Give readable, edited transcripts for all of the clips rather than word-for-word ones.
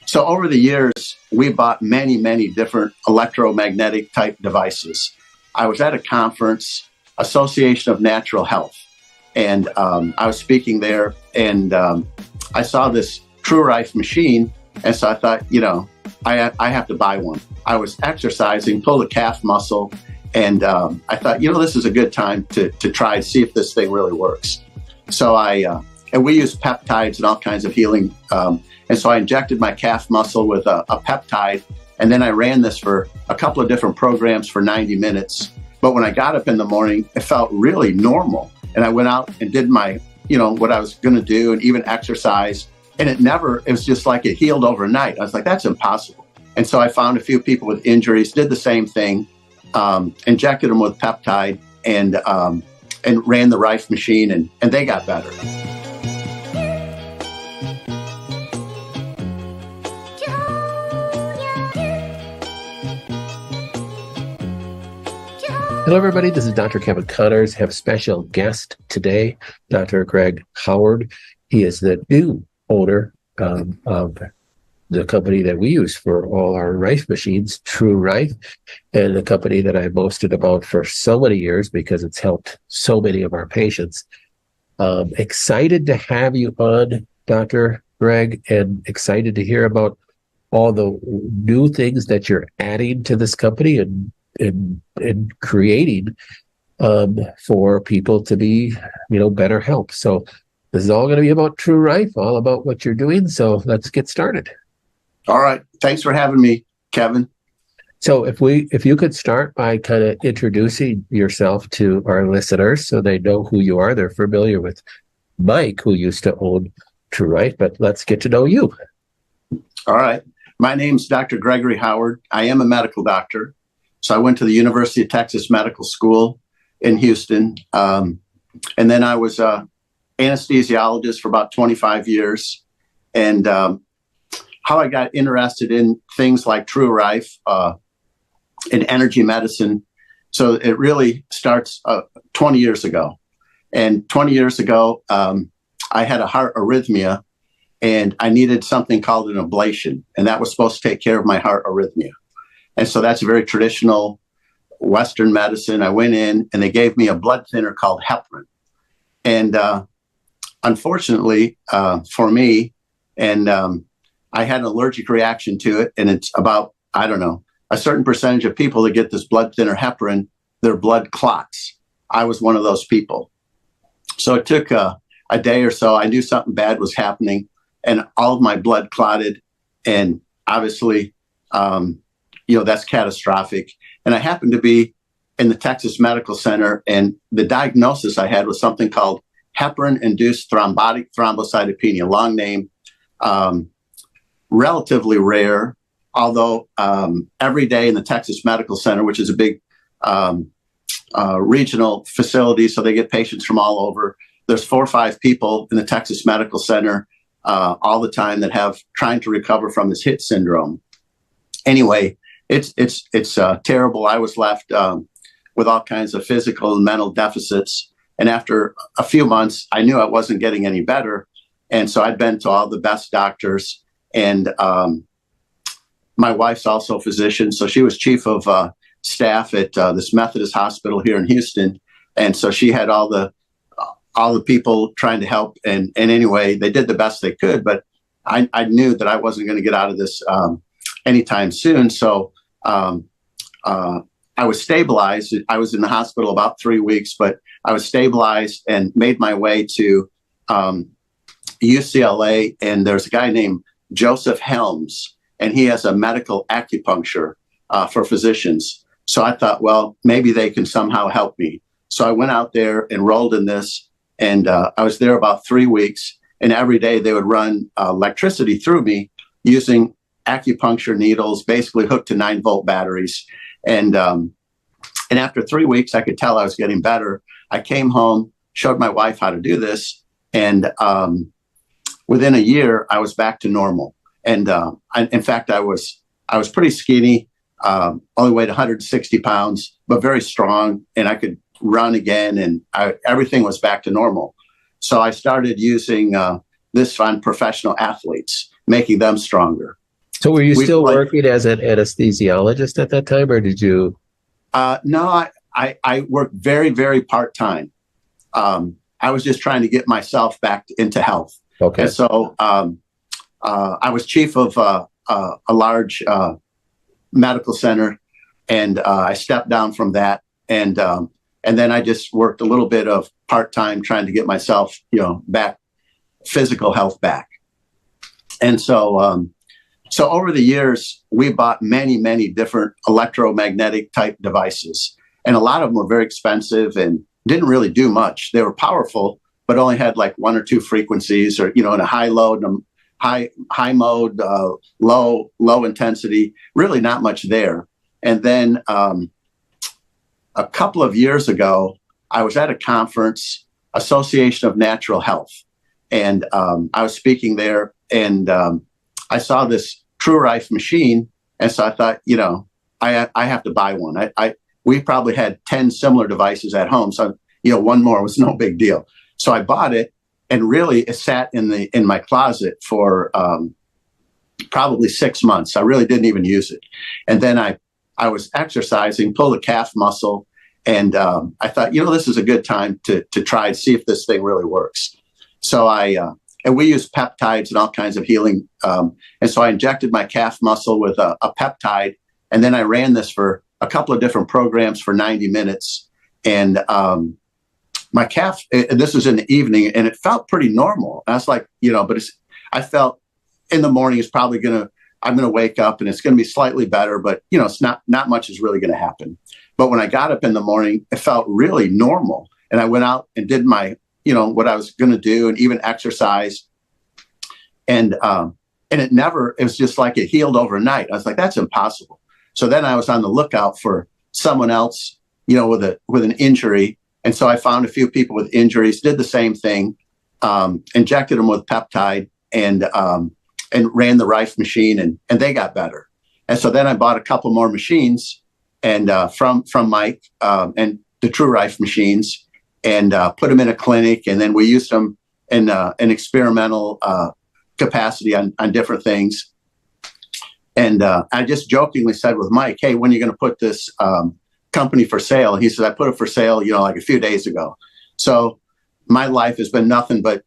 So over the years, we bought many, many different electromagnetic type devices. I was at a conference, Association of Natural Health, and I was speaking there, and I saw this TrueRife machine, and so I thought, I have to buy one. I was exercising, pulled a calf muscle, and I thought, this is a good time to try to see if this thing really works. So and we use peptides and all kinds of healing. And so I injected my calf muscle with a peptide, and then I ran this for a couple of different programs for 90 minutes. But when I got up in the morning, it felt really normal. And I went out and did my, what I was going to do and even exercise. And it was just like it healed overnight. I was like, that's impossible. And so I found a few people with injuries, did the same thing, injected them with peptide and ran the Rife machine, and they got better. Hello, everybody. This is Dr. Kevin Connors. I have a special guest today, Dr. Greg Howard. He is the new owner of the company that we use for all our Rife machines, TrueRife, and the company that I boasted about for so many years because it's helped so many of our patients. Excited to have you on, Dr. Greg, and excited to hear about all the new things that you're adding to this company and creating for people to be, better help. So this is all going to be about TrueRife, all about what you're doing. So let's get started. All right. Thanks for having me, Kevin. So if you could start by kind of introducing yourself to our listeners so they know who you are. They're familiar with Mike, who used to own TrueRife, but let's get to know you. All right. My name's Dr. Gregory Howard. I am a medical doctor. So I went to the University of Texas Medical School in Houston. And then I was an anesthesiologist for about 25 years. And how I got interested in things like TrueRife and energy medicine. So it really starts 20 years ago. And 20 years ago, I had a heart arrhythmia and I needed something called an ablation. And that was supposed to take care of my heart arrhythmia. And so that's a very traditional Western medicine. I went in and they gave me a blood thinner called heparin. And unfortunately for me, and I had an allergic reaction to it. And it's about, a certain percentage of people that get this blood thinner heparin, their blood clots. I was one of those people. So it took a day or so. I knew something bad was happening and all of my blood clotted. And obviously, that's catastrophic. And I happened to be in the Texas Medical Center, and the diagnosis I had was something called heparin-induced thrombotic thrombocytopenia, long name, relatively rare, although every day in the Texas Medical Center, which is a big regional facility, so they get patients from all over, there's 4 or 5 people in the Texas Medical Center all the time that have trying to recover from this HIT syndrome. Anyway, it's terrible. I was left with all kinds of physical and mental deficits. And after a few months, I knew I wasn't getting any better. And so I'd been to all the best doctors. And my wife's also a physician. So she was chief of staff at this Methodist hospital here in Houston. And so she had all the people trying to help. And anyway, they did the best they could. But I knew that I wasn't going to get out of this anytime soon. So I was stabilized. I was in the hospital about 3 weeks, but I was stabilized and made my way to UCLA. And there's a guy named Joseph Helms, and he has a medical acupuncture for physicians. So I thought, well, maybe they can somehow help me. So I went out there, enrolled in this, and I was there about 3 weeks. And every day they would run electricity through me using acupuncture needles, basically hooked to 9-volt batteries. And after 3 weeks, I could tell I was getting better. I came home, showed my wife how to do this. And within a year, I was back to normal. And in fact, I was pretty skinny, only weighed 160 pounds, but very strong. And I could run again, and everything was back to normal. So I started using this on professional athletes, making them stronger. So were you we still like, working as an anesthesiologist at that time, or did you? no, I worked very, very part-time. I was just trying to get myself back into health. And Okay. so I was chief of a large medical center, and I stepped down from that. And then I just worked a little bit of part-time trying to get myself, back, physical health back. And so over the years, we bought many, many different electromagnetic type devices. And a lot of them were very expensive and didn't really do much. They were powerful, but only had like one or two frequencies, or, in a high load, high mode, low intensity, really not much there. And then a couple of years ago, I was at a conference, Association of Natural Health. And I was speaking there, and I saw this TrueRife machine. And so I thought, I have to buy one. We probably had 10 similar devices at home. So, one more was no big deal. So I bought it, and really it sat in my closet for probably 6 months. I really didn't even use it. And then I was exercising, pulled a calf muscle, and I thought, this is a good time to try and see if this thing really works. So and we use peptides and all kinds of healing. And so I injected my calf muscle with a peptide, and then I ran this for a couple of different programs for 90 minutes. And my calf, this was in the evening, and it felt pretty normal. I was like, but I felt in the morning I'm going to wake up and it's going to be slightly better, but it's not much is really going to happen. But when I got up in the morning, it felt really normal. And I went out and did my, what I was going to do, and even exercise. And it was just like it healed overnight. I was like, that's impossible. So then I was on the lookout for someone else, with an injury. And so I found a few people with injuries, did the same thing, injected them with peptide, and ran the Rife machine, and they got better. And so then I bought a couple more machines, and from Mike, and the TrueRife machines, and put them in a clinic. And then we used them in an experimental capacity on different things. And I just jokingly said with Mike, hey, when are you going to put this company for sale? And he said, I put it for sale, like a few days ago. So my life has been nothing but,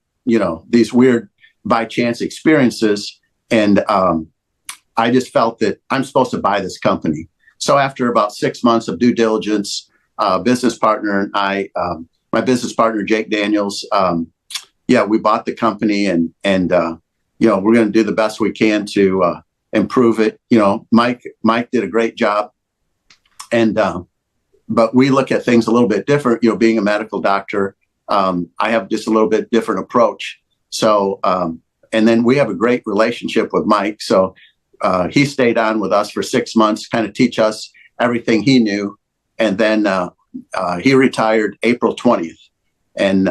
these weird by chance experiences. And I just felt that I'm supposed to buy this company. So after about 6 months of due diligence, business partner and I, my business partner, Jake Daniels, we bought the company, and we're going to do the best we can to improve it. Mike did a great job. And, but we look at things a little bit different, being a medical doctor. I have just a little bit different approach. So, and then we have a great relationship with Mike. So he stayed on with us for 6 months, kind of teach us everything he knew. And then he retired April 20th. And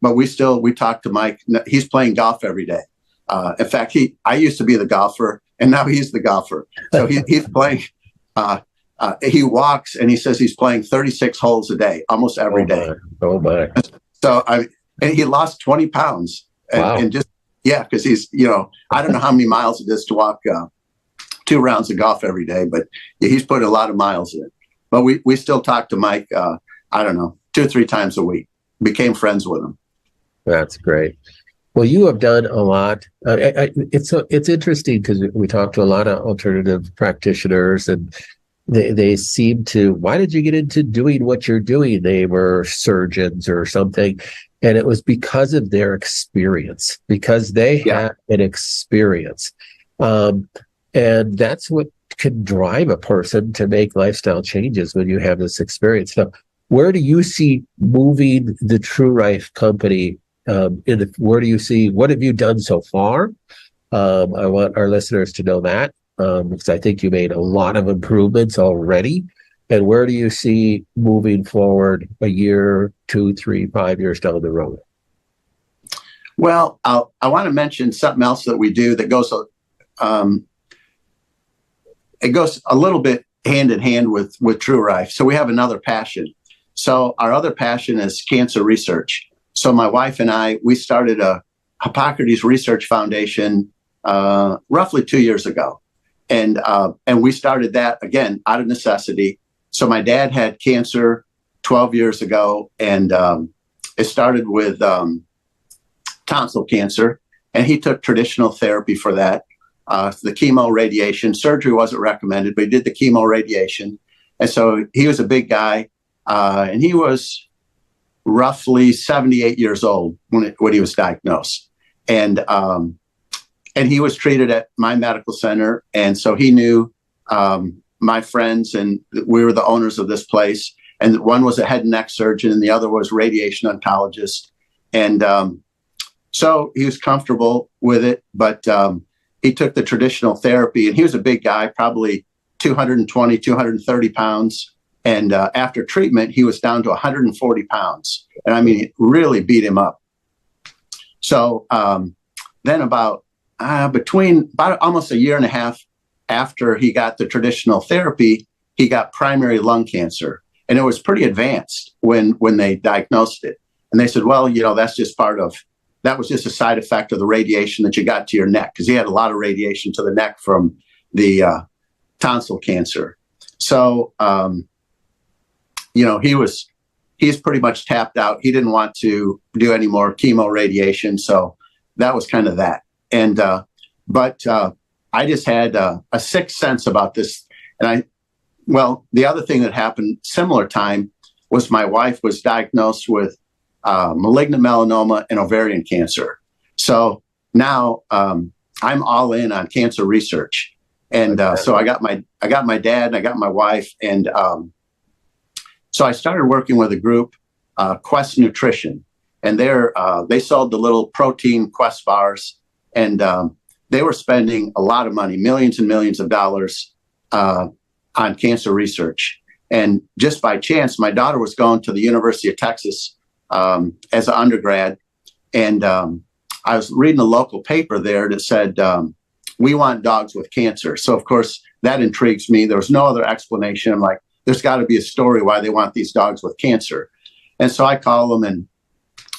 but we talk to Mike. He's playing golf every day. In fact, I used to be the golfer, and now he's the golfer. So he's playing. He walks, and he says he's playing 36 holes a day, almost every day. Oh my! So and he lost 20 pounds, and just because he's I don't know how many miles it is to walk 2 rounds of golf every day, but he's put a lot of miles in. But we still talk to Mike. I don't know, 2 or 3 times a week. Became friends with him. That's great. Well, you have done a lot. It's interesting because we talk to a lot of alternative practitioners, and they seem to. Why did you get into doing what you're doing? They were surgeons or something, and it was because of their experience, because they had an experience, and that's what can drive a person to make lifestyle changes when you have this experience. So, where do you see moving the TrueRife company? Where do you see, what have you done so far? I want our listeners to know that, because I think you made a lot of improvements already. And where do you see moving forward a year, 2, 3, 5 years down the road? Well, I want to mention something else that we do that goes, it goes a little bit hand in hand with TrueRife. So we have another passion. So our other passion is cancer research. So my wife and I, we started a Hippocrates Research Foundation roughly 2 years ago. And we started that, again, out of necessity. So my dad had cancer 12 years ago, and it started with tonsil cancer, and he took traditional therapy for that. The chemo radiation, surgery wasn't recommended, but he did the chemo radiation. And so he was a big guy, and he was roughly 78 years old when he was diagnosed. And he was treated at my medical center. And so he knew my friends, and we were the owners of this place. And one was a head and neck surgeon, and the other was radiation oncologist. And so he was comfortable with it, but he took the traditional therapy, and he was a big guy, probably 220, 230 pounds. And after treatment, he was down to 140 pounds. And I mean, it really beat him up. So then about almost a year and a half after he got the traditional therapy, he got primary lung cancer. And it was pretty advanced when they diagnosed it. And they said, well, that's just that was just a side effect of the radiation that you got to your neck, because he had a lot of radiation to the neck from the tonsil cancer. So, he's pretty much tapped out. He didn't want to do any more chemo radiation. So that was kind of that. And, but I just had a sixth sense about this. And the other thing that happened similar time was my wife was diagnosed with malignant melanoma and ovarian cancer. So now I'm all in on cancer research. And so I got my dad and I got my wife. And so I started working with a group, Quest Nutrition. And they sold the little protein Quest bars. And they were spending a lot of money, millions and millions of dollars on cancer research. And just by chance, my daughter was going to the University of Texas as an undergrad. And I was reading a local paper there that said, we want dogs with cancer. So, of course, that intrigues me. There was no other explanation. I'm like, there's got to be a story why they want these dogs with cancer. And so I called them, and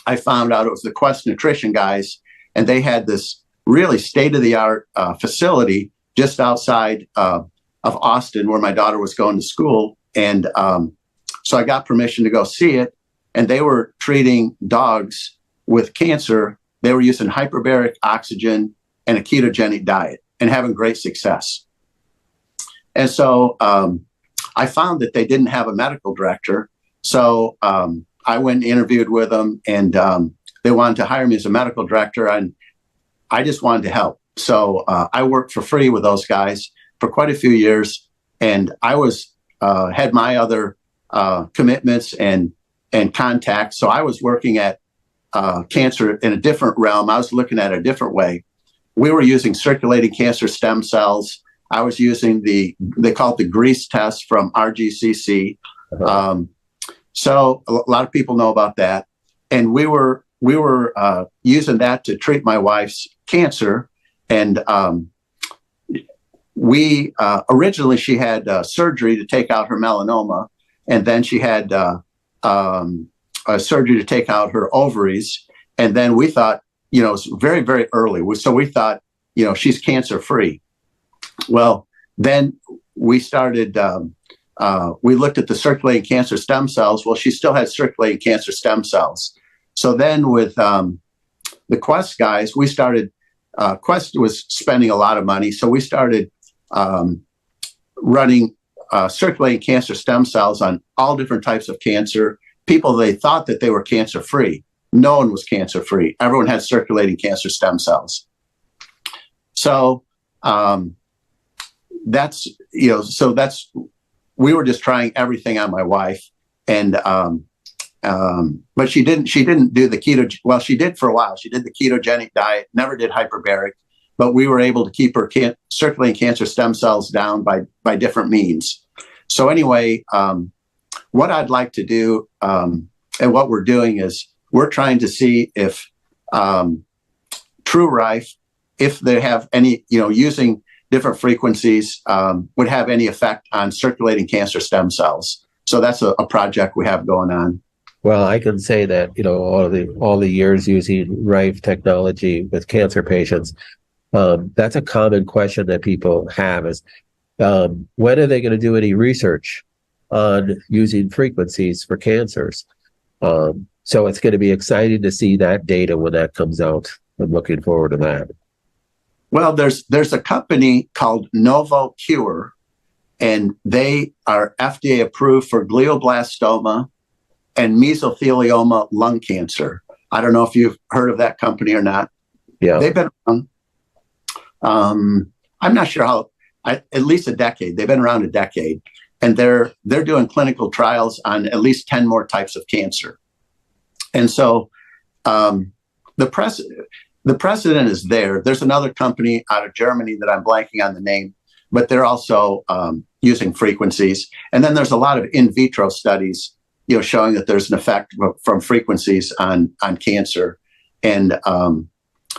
I found out it was the Quest Nutrition guys. And they had this really state-of-the-art facility just outside of Austin, where my daughter was going to school. And so I got permission to go see it. And they were treating dogs with cancer. They were using hyperbaric oxygen and a ketogenic diet and having great success. And so I found that they didn't have a medical director. So I went and interviewed with them, and they wanted to hire me as a medical director. And I just wanted to help. So I worked for free with those guys for quite a few years. And I had my other commitments and contacts. So I was working at cancer in a different realm. I was looking at it a different way. We were using circulating cancer stem cells. I was using they call it the grease test from RGCC. So a lot of people know about that. And we were using that to treat my wife's cancer. And originally she had surgery to take out her melanoma. And then she had a surgery to take out her ovaries. And then we thought, it's very, very early. So we thought, she's cancer free. Well, then we started, we looked at the circulating cancer stem cells. Well, she still had circulating cancer stem cells. So then with the Quest guys, we started, Quest was spending a lot of money. So we started running circulating cancer stem cells on all different types of cancer. People, they thought that they were cancer free. No one was cancer free. Everyone had circulating cancer stem cells. So we were just trying everything on my wife. And but she didn't do the keto. Well, she did for a while. She did the ketogenic diet, never did hyperbaric, but we were able to keep her circulating cancer stem cells down by different means. So anyway, what I'd like to do, and what we're doing is we're trying to see if TrueRife, if they have any, using different frequencies, would have any effect on circulating cancer stem cells. So that's a project we have going on. Well, I can say that, all the years using Rife technology with cancer patients, That's a common question that people have is, when are they going to do any research on using frequencies for cancers? So it's going to be exciting to see that data when that comes out. I'm looking forward to that. Well, there's a company called Novo Cure, and they are FDA approved for glioblastoma and mesothelioma lung cancer. I don't know if you've heard of that company or not. Yeah. They've been around, I'm not sure how, at least a decade. They've been around a decade, and they're doing clinical trials on at least 10 more types of cancer. And so the precedent is there. There's another company out of Germany that I'm blanking on the name, but they're also using frequencies. And then there's a lot of in vitro studies, showing that there's an effect from frequencies on cancer. And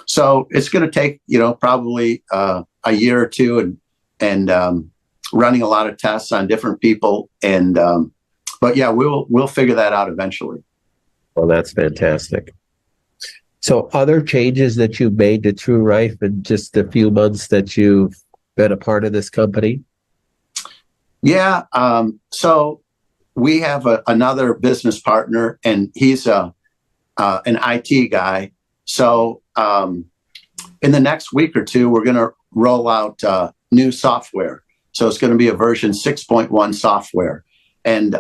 so it's going to take, probably a year or two and running a lot of tests on different people. And but yeah, we'll figure that out eventually. Well, that's fantastic. So other changes that you've made to TrueRife in just the few months that you've been a part of this company? Yeah. So we have another business partner, and he's an IT guy. So in the next week or two, we're going to roll out new software. So it's going to be a version 6.1 software, and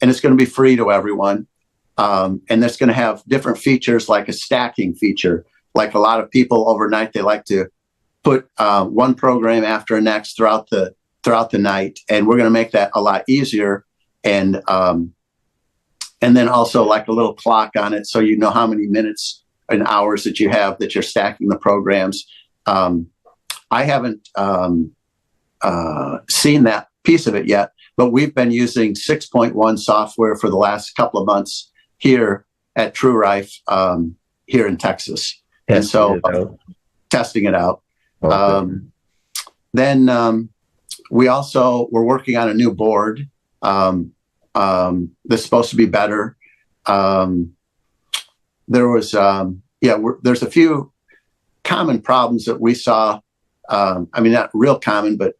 it's going to be free to everyone. And it's going to have different features, like a stacking feature. Like a lot of people overnight, they like to put one program after the next throughout the night, and we're going to make that a lot easier. And then also like a little clock on it, so you know how many minutes and hours that you have that you're stacking the programs. I haven't seen that piece of it yet, but we've been using 6.1 software for the last couple of months here at TrueRife here in Texas. And so testing it out. Okay. Then we're working on a new board that's supposed to be better. There's a few common problems that we saw. Not real common, but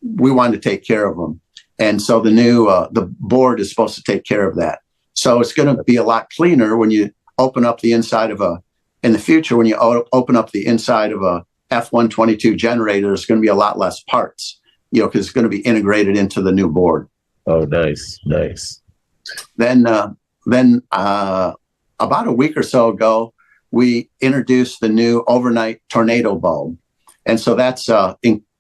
we wanted to take care of them. And so the board is supposed to take care of that. So it's going to be a lot cleaner when you open up the inside of in the future, when you open up the inside of a F122 generator, there's going to be a lot less parts, because it's going to be integrated into the new board. Oh, nice. Then about a week or so ago, we introduced the new overnight tornado bulb. And so that's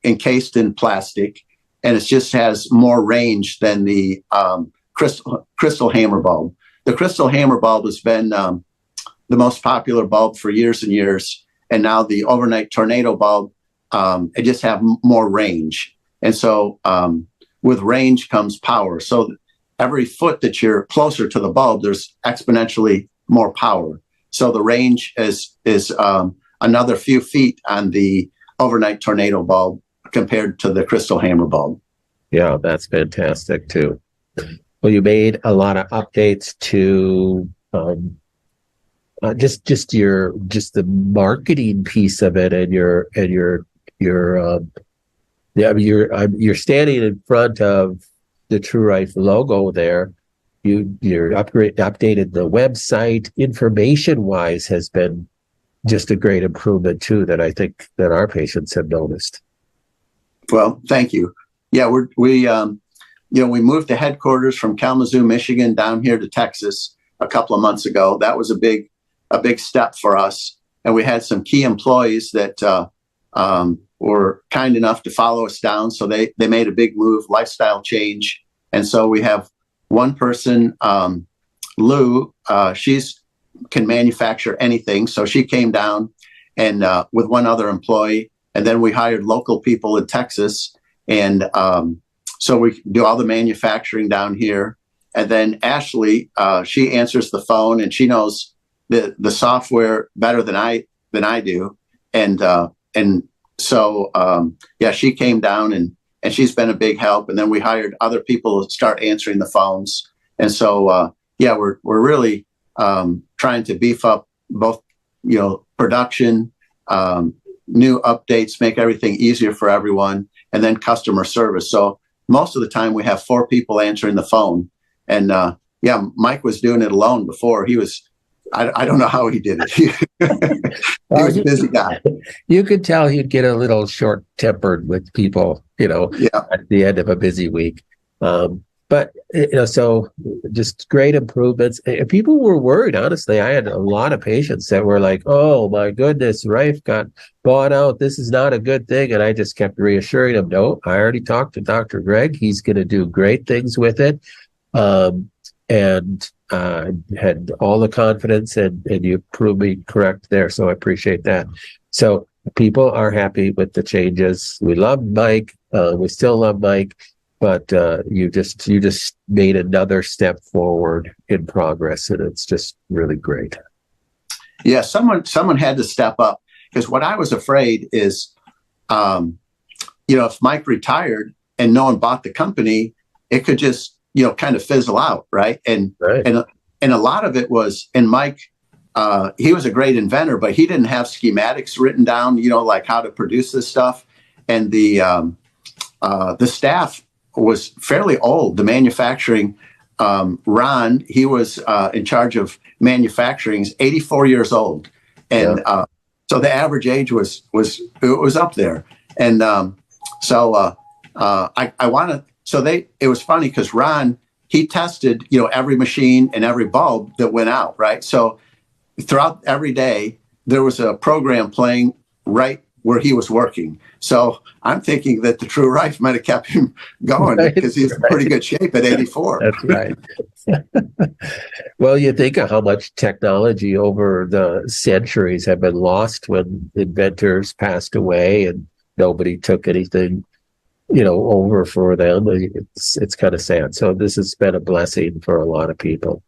encased in plastic, and it just has more range than the crystal hammer bulb. The crystal hammer bulb has been the most popular bulb for years and years, and now the overnight tornado bulb, it just have more range. And so with range comes power. So every foot that you're closer to the bulb, there's exponentially more power. So the range is another few feet on the overnight tornado bulb compared to the crystal hammer bulb. Yeah, that's fantastic too. Well, you made a lot of updates to just the marketing piece of it, and you're standing in front of the TrueRife logo there. You're updated the website. Information wise has been just a great improvement too, that I think that our patients have noticed. Well, thank you. Yeah, we moved the headquarters from Kalamazoo, Michigan, down here to Texas a couple of months ago. That was a big step for us, and we had some key employees that were kind enough to follow us down. So they made a big move, lifestyle change, and so we have one person, Lou. She's can manufacture anything, so she came down and with one other employee, and then we hired local people in Texas. And so we do all the manufacturing down here. And then Ashley, she answers the phone, and she knows the software better than I do. And so she came down, and she's been a big help. And then we hired other people to start answering the phones. And so we're really trying to beef up both production, new updates, make everything easier for everyone, and then customer service. So most of the time we have 4 people answering the phone. And yeah, Mike was doing it alone before. I don't know how he did it. He was a busy guy. You could tell he'd get a little short-tempered with people, Yeah. at the end of a busy week. But so just great improvements. And people were worried, honestly. I had a lot of patients that were like, "Oh my goodness, Rife got bought out. This is not a good thing." And I just kept reassuring them, "No, I already talked to Dr. Greg. He's going to do great things with it." And had all the confidence, and you proved me correct there. So I appreciate that. So people are happy with the changes. We love Mike. We still love Mike. But you just made another step forward in progress, and it's just really great. Yeah, someone had to step up, because what I was afraid is, if Mike retired and no one bought the company, it could just kind of fizzle out, right? And a lot of it was, and Mike, he was a great inventor, but he didn't have schematics written down, like how to produce this stuff, and the staff was fairly old. The manufacturing, Ron, he was in charge of manufacturing, is 84 years old. And so the average age was up there. And it was funny because Ron, he tested, every machine and every bulb that went out, right? So throughout every day, there was a program playing right where he was working. So I'm thinking that the TrueRife might have kept him going, because he's in pretty good shape at 84. That's right. Well, you think of how much technology over the centuries have been lost when inventors passed away and nobody took anything, over for them. It's kind of sad. So this has been a blessing for a lot of people.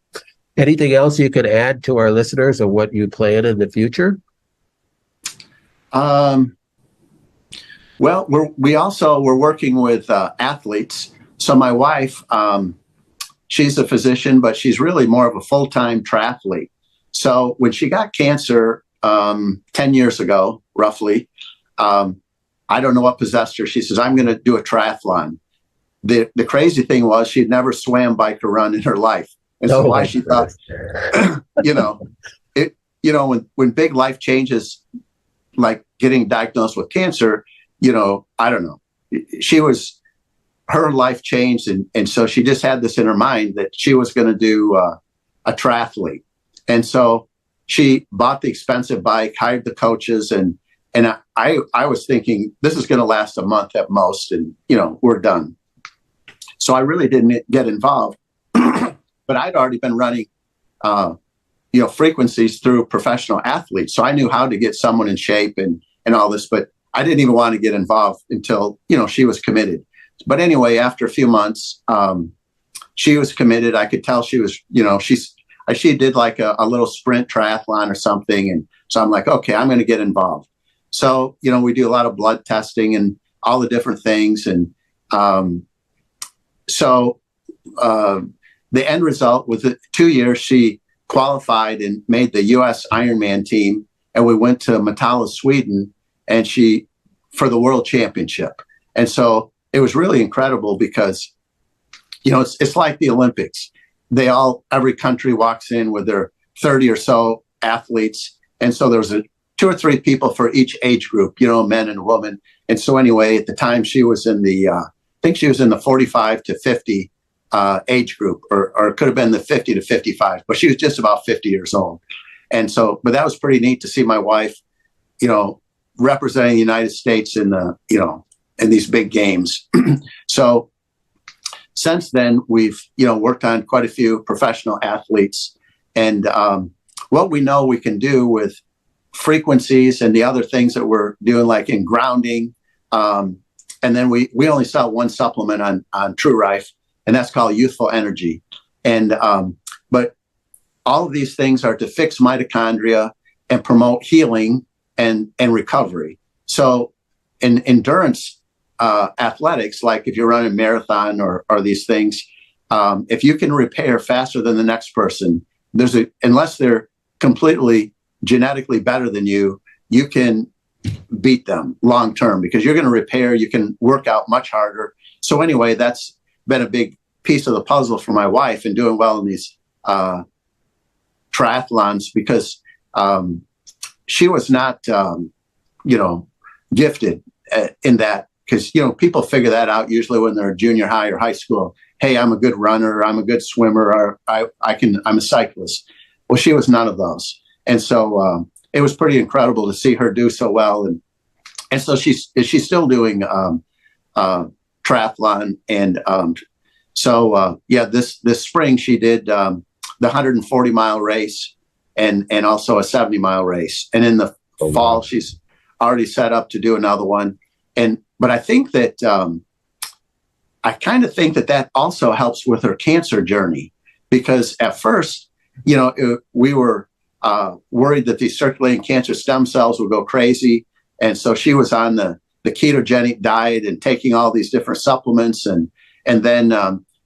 Anything else you can add to our listeners of what you plan in the future? Well, we're working with athletes. So my wife, she's a physician, but she's really more of a full-time triathlete. So when she got cancer 10 years ago, roughly, I don't know what possessed her. She says, "I'm going to do a triathlon." The crazy thing was she'd never swam, biked, or run in her life. And so why she thought, when big life changes, like getting diagnosed with cancer, I don't know. Her life changed. And so she just had this in her mind that she was going to do a triathlete. And so she bought the expensive bike, hired the coaches. And I was thinking this is going to last a month at most. And, we're done. So I really didn't get involved, but I'd already been running, frequencies through professional athletes. So I knew how to get someone in shape and all this, but I didn't even want to get involved until, she was committed. But anyway, after a few months, she was committed. I could tell she was, she did like a little sprint triathlon or something. And so I'm like, okay, I'm going to get involved. So, we do a lot of blood testing and all the different things. And the end result was that 2 years she qualified and made the U.S. Ironman team. And we went to Matala, Sweden, and for the world championship. And so it was really incredible because, it's like the Olympics. Every country walks in with their 30 or so athletes. And so there was 2 or 3 people for each age group, men and women. And so anyway, at the time she was in I think she was in the 45 to 50 age group, or it could have been the 50 to 55, but she was just about 50 years old. And so, but that was pretty neat to see my wife, representing the United States in in these big games. So since then, we've, worked on quite a few professional athletes, and what we know we can do with frequencies and the other things that we're doing, like in grounding. And then we only sell one supplement on TrueRife, and that's called Youthful Energy. And, but all of these things are to fix mitochondria and promote healing and recovery. So in endurance athletics, like if you're running a marathon or these things, if you can repair faster than the next person, unless they're completely genetically better than you, you can beat them long term, because you're going to repair, you can work out much harder. So anyway, that's been a big piece of the puzzle for my wife in doing well in these triathlons, because she was not, gifted in that, because, people figure that out usually when they're junior high or high school. Hey, I'm a good runner, I'm a good swimmer, or I'm a cyclist. Well, she was none of those. And so it was pretty incredible to see her do so well. And so she's still doing triathlon. And this spring she did the 140-mile race and also a 70-mile race. And in the fall, she's already set up to do another one. But I think that I kind of think that also helps with her cancer journey, because at first, we were worried that these circulating cancer stem cells would go crazy. And so she was on the ketogenic diet and taking all these different supplements. And then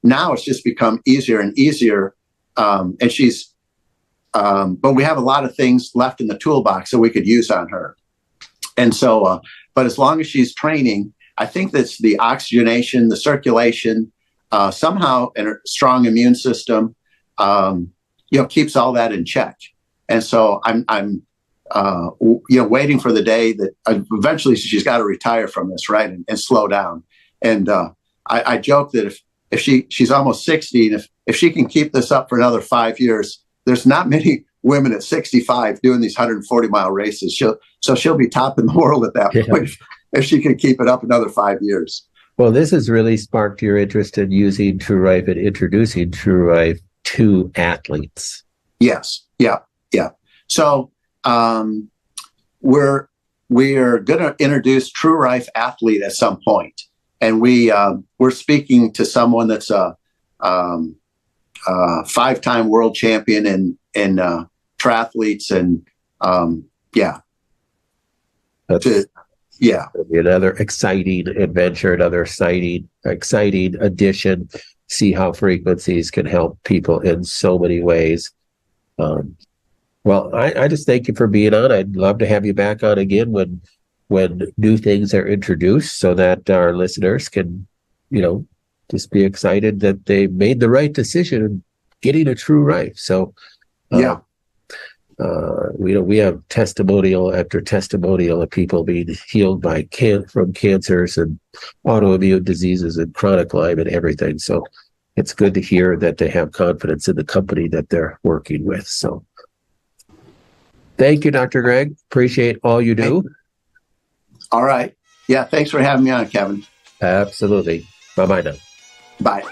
now it's just become easier and easier. And she's, but we have a lot of things left in the toolbox that we could use on her. And so, but as long as she's training, I think that's the oxygenation, the circulation, somehow, and a strong immune system, keeps all that in check. And so I'm waiting for the day that eventually she's got to retire from this, right, and slow down. And I joke that if she's almost 60, and if she can keep this up for another 5 years, there's not many women at 65 doing these 140-mile races. She'll be topping the world at that point if she can keep it up another 5 years. Well, this has really sparked your interest in using TrueRife and introducing TrueRife to athletes. Yes. Yeah. So we're going to introduce TrueRife Athlete at some point, and we're speaking to someone that's a 5-time world champion in triathletes, and another exciting adventure, another exciting addition. See how frequencies can help people in so many ways. Well, I just thank you for being on. I'd love to have you back on again when new things are introduced, so that our listeners can, just be excited that they made the right decision in getting a TrueRife. So, we have testimonial after testimonial of people being healed from cancers and autoimmune diseases and chronic Lyme and everything. So it's good to hear that they have confidence in the company that they're working with. So thank you, Dr. Greg. Appreciate all you do. All right. Yeah. Thanks for having me on, Kevin. Absolutely. Bye-bye now. Bye.